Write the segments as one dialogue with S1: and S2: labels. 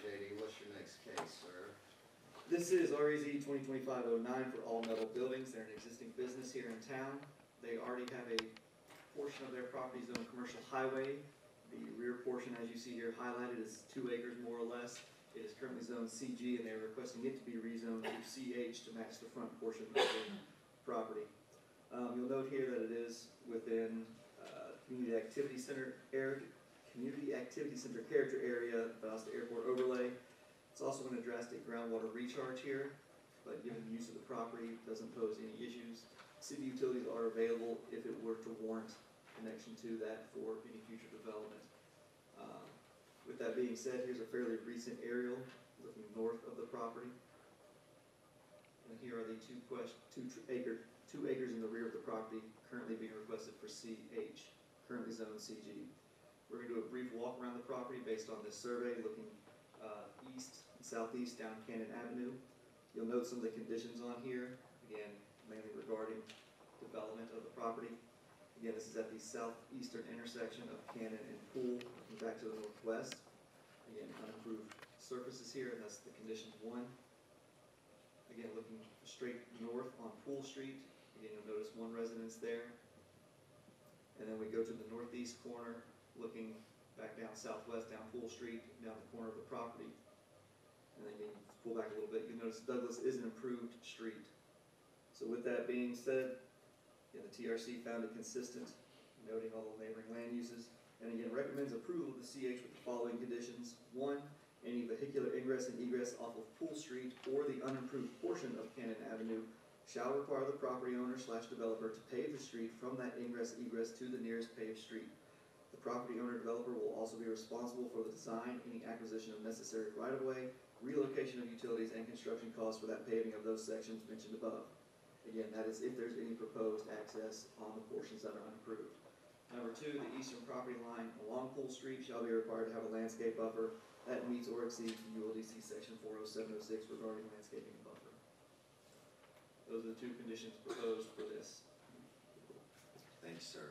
S1: JD, what's your next case, sir?
S2: This is REZ 2025-09 for all metal buildings. They're an existing business here in town. They already have a portion of their property zoned commercial highway. The rear portion, as you see here highlighted, is 2 acres more or less. It is currently zoned CG, and they're requesting it to be rezoned to CH to match the front portion of the property. You'll note here that it is within Community Activity Center character area, Valdosta Airport overlay. It's also in a drastic groundwater recharge here, but given the use of the property, it doesn't pose any issues. City utilities are available if it were to warrant connection to that for any future development. With that being said, here's a fairly recent aerial looking north of the property. And here are the 2 acres in the rear of the property currently being requested for CH, currently zoned CG. We're going to do a brief walk around the property based on this survey, looking east and southeast down Cannon Avenue. You'll note some of the conditions on here, again, mainly regarding development of the property. Again, this is at the southeastern intersection of Cannon and Pool, looking back to the northwest. Again, unimproved surfaces here, and that's the condition 1. Again, looking straight north on Pool Street. Again, you'll notice 1 residence there. And then we go to the northeast corner, looking back down southwest, down Pool Street, down the corner of the property. And then again, pull back a little bit, you'll notice Douglas is an improved street. So with that being said, again, the TRC found it consistent, noting all the neighboring land uses, and again, recommends approval of the CH with the following conditions. 1, any vehicular ingress and egress off of Pool Street or the unimproved portion of Cannon Avenue shall require the property owner / developer to pave the street from that ingress/egress to the nearest paved street. The property owner developer will also be responsible for the design, any acquisition of necessary right-of-way, relocation of utilities, and construction costs for that paving of those sections mentioned above. Again, that is if there's any proposed access on the portions that are unimproved. Number 2, the eastern property line along Pool Street shall be required to have a landscape buffer that meets or exceeds the ULDC section 40706 regarding landscaping and buffer. Those are the 2 conditions proposed for this.
S1: Thanks, sir.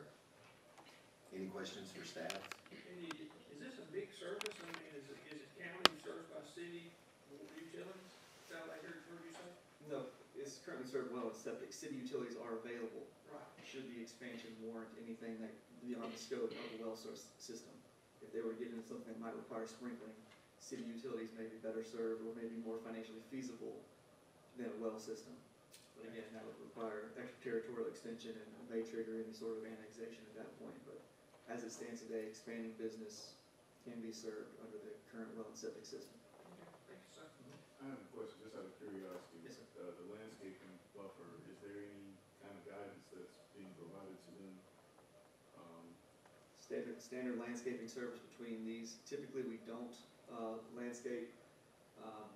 S1: Any questions for staff?
S3: Is this a big service? I mean, is it county served by city utilities? Is that what I heard you say?
S2: No, it's currently served well with septic. City utilities are available.
S3: Right.
S2: Should the expansion warrant anything that beyond the scope of the well source system. If they were getting something that might require sprinkling, city utilities may be better served or may be more financially feasible than a well system. But again, that would require extraterritorial extension and may trigger any sort of annexation at that point. But as it stands today, expanding business can be served under the current well and septic system.
S3: Okay, thank you, sir.
S4: I have a question, just out of curiosity.
S2: Yes, sir.
S4: The landscaping buffer, is there any kind of guidance that's being provided to them?
S2: Standard landscaping service between these. Typically, we don't landscape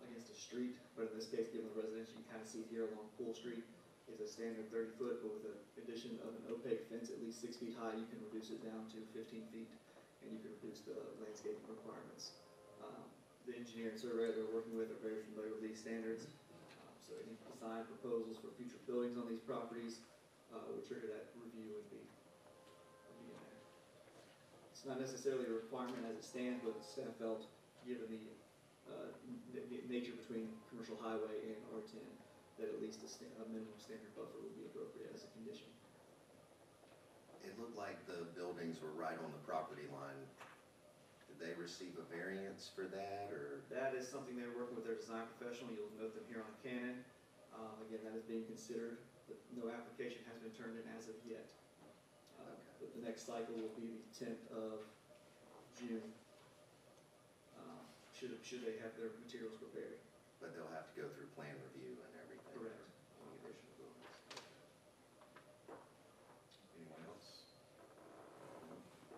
S2: against a street, but in this case, given the residential, you kind of see here along Pool Street, is a standard 30-foot, but with the addition of an opaque fence at least 6 feet high, you can reduce it down to 15 feet, and you can reduce the landscaping requirements. The engineer and surveyor they're working with are very familiar with these standards, so any design proposals for future buildings on these properties would trigger that review and be in there. It's not necessarily a requirement as it stands, but staff felt, given the nature between commercial highway and R10, that at least a minimum standard buffer would be appropriate as a condition.
S1: It looked like the buildings were right on the property line. Did they receive a variance for that, or? That
S2: is something they're working with their design professional. You'll note them here on Canon. Again, that is being considered, but no application has been turned in as of yet.
S1: Okay.
S2: But the next cycle will be the 10th of June, should they have their materials prepared.
S1: But they'll have to go through plan review and everything.
S2: Correct.
S1: For any additional buildings. Anyone else? No?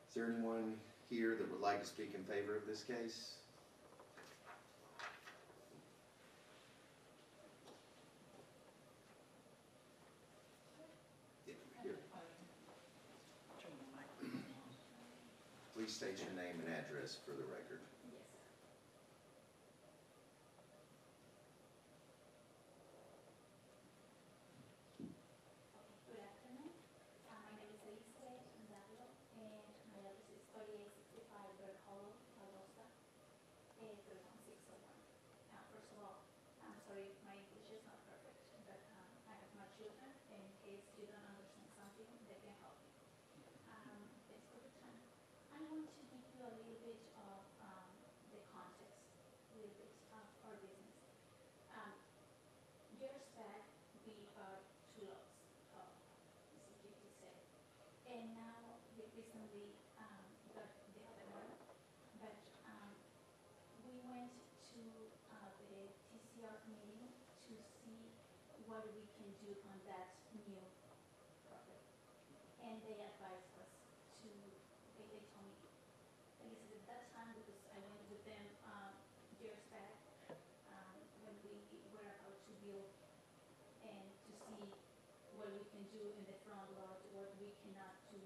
S1: Is there anyone here that would like to speak in favor of this case? Yeah, here. Please state your name and address for the record.
S5: Yes. Good afternoon. My name is Elizabeth Ndablo, and my address is 3865 Hollow, Valdosta. what we can do on that new property. And they advised us to, they told me, I guess at that time, because I went with them, years back, when we were about to build and to see what we can do in the front lot, what we cannot do,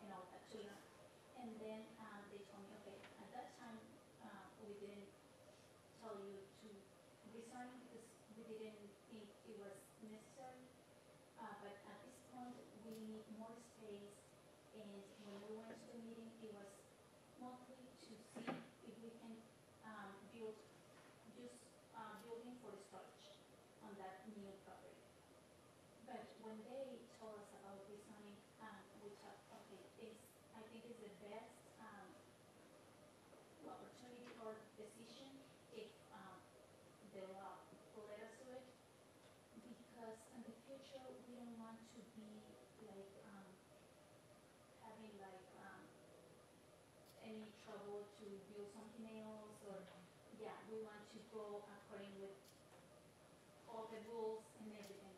S5: and all that, so, and then, they told me, okay, at that time, we didn't tell you to resign because we didn't think it was necessary. But at this point, we need more space, and when we went to the meeting, it was mostly to see if we can, build, just, building for storage on that new property. But when they told us about resigning, we thought, okay, I think it's the best, opportunity or decision if, the law will let us do it. Because in the future, we don't want to be like, having like, any trouble to build something else, or, yeah, we want to go according with all the rules and everything.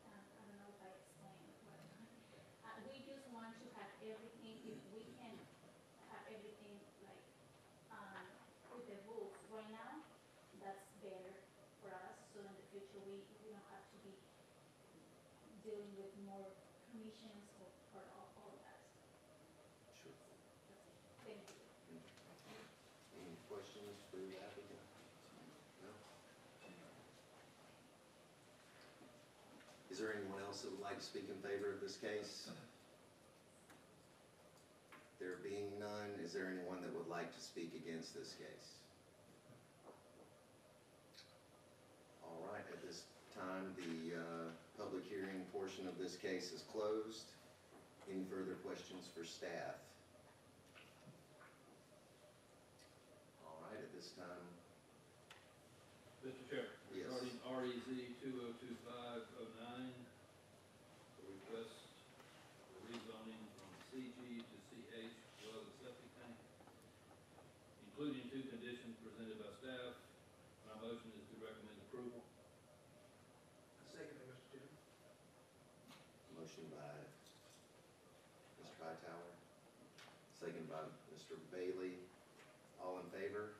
S5: I don't know if I explained what, we just want to have everything, if we can have everything like, with the rules right now, that's better for us, so in the future, we don't have to be dealing with more permissions for all of that.
S1: Sure.
S5: Thank you.
S1: Any questions for the applicant? No? Is there anyone else that would like to speak in favor of this case? There being none, is there anyone that would like to speak against this case? All right, at this time, the public hearing portion of this case is closed. Any further questions for staff? All right, at this time,
S6: Mr. Chairman,
S1: Yes.
S6: regarding REZ-2025-09, the request for rezoning from CG to CH well as septic tank, including two conditions presented by staff. My motion is to recommend approval.
S3: I second that, Mr. Chairman.
S1: motion by Mr. Hightower, second by Mr. Bailey. All in favor?